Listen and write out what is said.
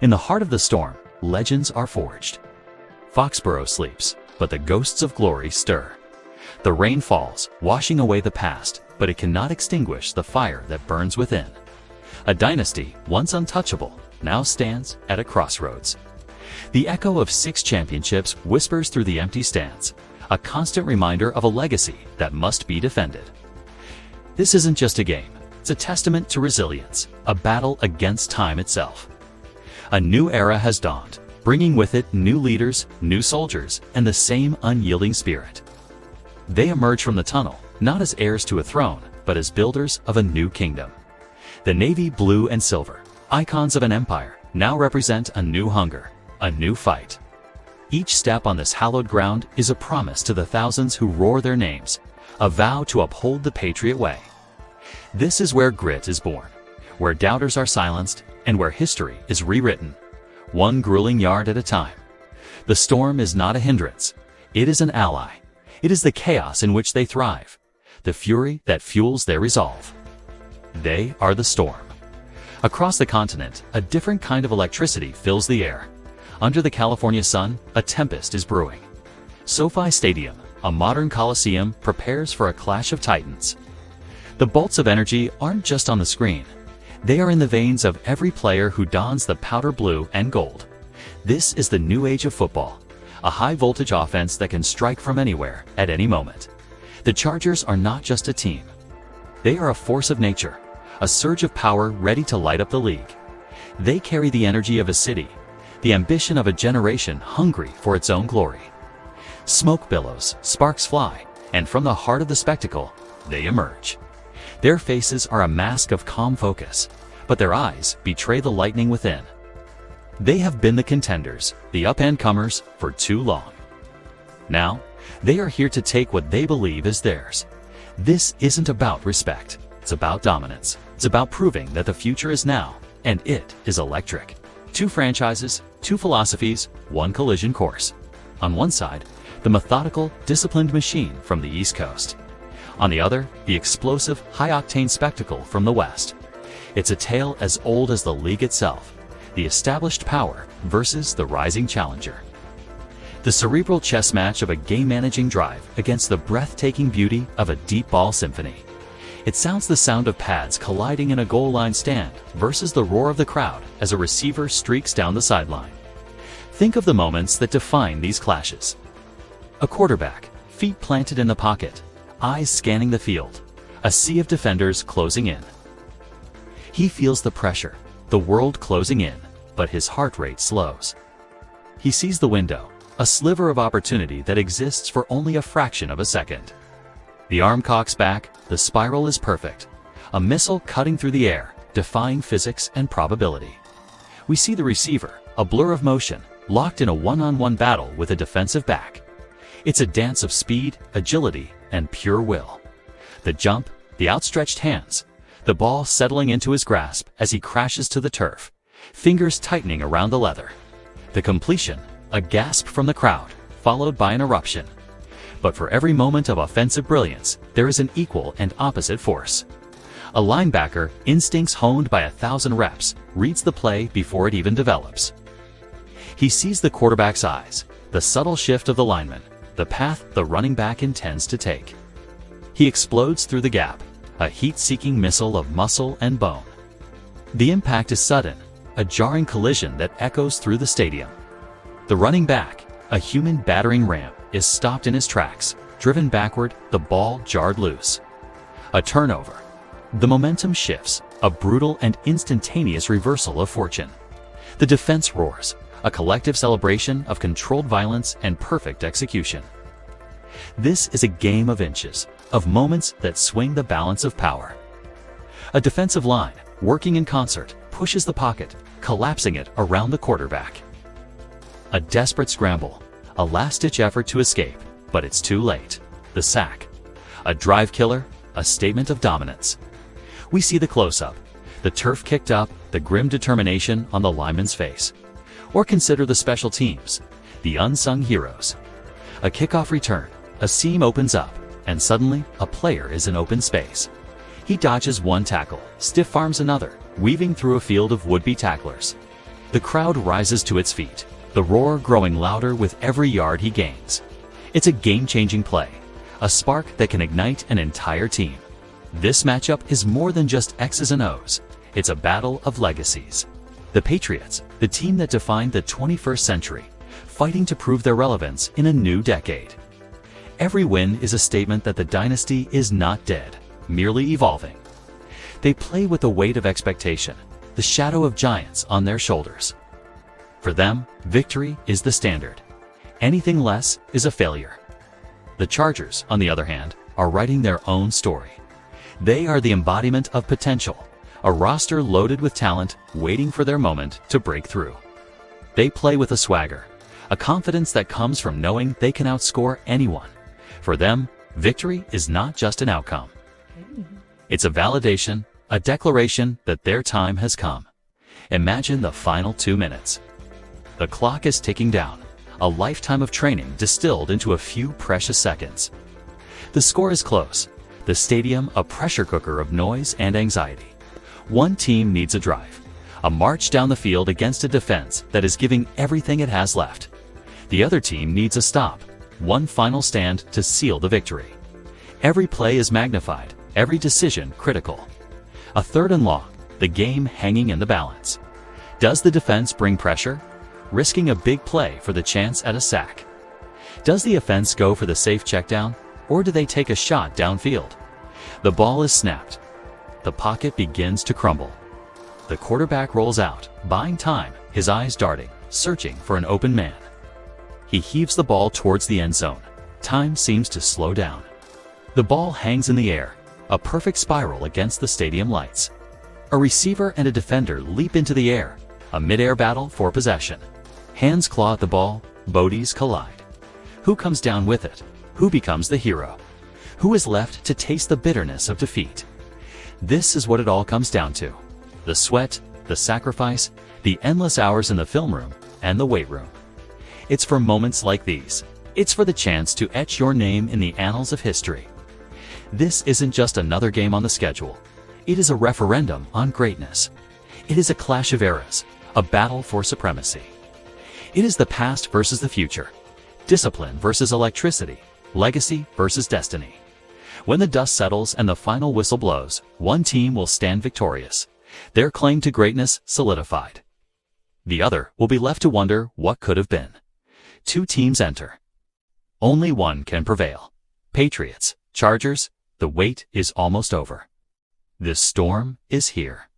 In the heart of the storm, legends are forged. Foxborough sleeps, but the ghosts of glory stir. The rain falls, washing away the past, but it cannot extinguish the fire that burns within. A dynasty, once untouchable, now stands at a crossroads. The echo of 6 championships whispers through the empty stands, a constant reminder of a legacy that must be defended. This isn't just a game, it's a testament to resilience, a battle against time itself. A new era has dawned, bringing with it new leaders, new soldiers, and the same unyielding spirit. They emerge from the tunnel, not as heirs to a throne, but as builders of a new kingdom. The navy blue and silver, icons of an empire, now represent a new hunger, a new fight. Each step on this hallowed ground is a promise to the thousands who roar their names, a vow to uphold the Patriot way. This is where grit is born, where doubters are silenced, and where history is rewritten, one grueling yard at a time. The storm is not a hindrance, it is an ally. It is the chaos in which they thrive, the fury that fuels their resolve. They are the storm. Across the continent, a different kind of electricity fills the air. Under the California sun, a tempest is brewing. SoFi Stadium, a modern coliseum, prepares for a clash of titans. The bolts of energy aren't just on the screen. They are in the veins of every player who dons the powder blue and gold. This is the new age of football, a high-voltage offense that can strike from anywhere, at any moment. The Chargers are not just a team. They are a force of nature, a surge of power ready to light up the league. They carry the energy of a city, the ambition of a generation hungry for its own glory. Smoke billows, sparks fly, and from the heart of the spectacle, they emerge. Their faces are a mask of calm focus, but their eyes betray the lightning within. They have been the contenders, the up-and-comers, for too long. Now, they are here to take what they believe is theirs. This isn't about respect, it's about dominance. It's about proving that the future is now, and it is electric. 2 franchises, 2 philosophies, 1 collision course. On one side, the methodical, disciplined machine from the East Coast. On the other, the explosive, high-octane spectacle from the West. It's a tale as old as the league itself, the established power versus the rising challenger. The cerebral chess match of a game-managing drive against the breathtaking beauty of a deep ball symphony. It sounds the sound of pads colliding in a goal line stand versus the roar of the crowd as a receiver streaks down the sideline. Think of the moments that define these clashes. A quarterback, feet planted in the pocket, eyes scanning the field, a sea of defenders closing in. He feels the pressure, the world closing in, but his heart rate slows. He sees the window, a sliver of opportunity that exists for only a fraction of a second. The arm cocks back, the spiral is perfect, a missile cutting through the air, defying physics and probability. We see the receiver, a blur of motion, locked in a one-on-one battle with a defensive back. It's a dance of speed, agility, and pure will. The jump, the outstretched hands, the ball settling into his grasp as he crashes to the turf, fingers tightening around the leather. The completion, a gasp from the crowd, followed by an eruption. But for every moment of offensive brilliance, there is an equal and opposite force. A linebacker, instincts honed by 1,000 reps, reads the play before it even develops. He sees the quarterback's eyes, the subtle shift of the lineman, the path the running back intends to take. He explodes through the gap, a heat-seeking missile of muscle and bone. The impact is sudden, a jarring collision that echoes through the stadium. The running back, a human battering ram, is stopped in his tracks, driven backward, the ball jarred loose. A turnover. The momentum shifts, a brutal and instantaneous reversal of fortune. The defense roars, a collective celebration of controlled violence and perfect execution. This is a game of inches, of moments that swing the balance of power. A defensive line, working in concert, pushes the pocket, collapsing it around the quarterback. A desperate scramble, a last-ditch effort to escape, but it's too late. The sack. A drive killer, a statement of dominance. We see the close-up, the turf kicked up, the grim determination on the lineman's face. Or consider the special teams, the unsung heroes. A kickoff return, a seam opens up, and suddenly, a player is in open space. He dodges one tackle, stiff arms another, weaving through a field of would-be tacklers. The crowd rises to its feet, the roar growing louder with every yard he gains. It's a game-changing play, a spark that can ignite an entire team. This matchup is more than just X's and O's. It's a battle of legacies. The Patriots, the team that defined the 21st century, fighting to prove their relevance in a new decade. Every win is a statement that the dynasty is not dead, merely evolving. They play with the weight of expectation, the shadow of giants on their shoulders. For them, victory is the standard. Anything less is a failure. The Chargers, on the other hand, are writing their own story. They are the embodiment of potential, a roster loaded with talent waiting for their moment to break through. They play with a swagger, a confidence that comes from knowing they can outscore anyone. For them, victory is not just an outcome. It's a validation, a declaration that their time has come. Imagine the final 2 minutes. The clock is ticking down, a lifetime of training distilled into a few precious seconds. The score is close, the stadium a pressure cooker of noise and anxiety. One team needs a drive, a march down the field against a defense that is giving everything it has left. The other team needs a stop, one final stand to seal the victory. Every play is magnified, every decision critical. A 3rd and long, the game hanging in the balance. Does the defense bring pressure, risking a big play for the chance at a sack? Does the offense go for the safe checkdown, or do they take a shot downfield? The ball is snapped. The pocket begins to crumble. The quarterback rolls out, buying time, his eyes darting, searching for an open man. He heaves the ball towards the end zone. Time seems to slow down. The ball hangs in the air, a perfect spiral against the stadium lights. A receiver and a defender leap into the air, a mid-air battle for possession. Hands claw at the ball, bodies collide. Who comes down with it? Who becomes the hero? Who is left to taste the bitterness of defeat? This is what it all comes down to. The sweat, the sacrifice, the endless hours in the film room and the weight room. It's for moments like these. It's for the chance to etch your name in the annals of history. This isn't just another game on the schedule. It is a referendum on greatness. It is a clash of eras, a battle for supremacy. It is the past versus the future, discipline versus electricity, legacy versus destiny. When the dust settles and the final whistle blows, one team will stand victorious, their claim to greatness solidified. The other will be left to wonder what could have been. 2 teams enter. Only one can prevail. Patriots, Chargers, the wait is almost over. This storm is here.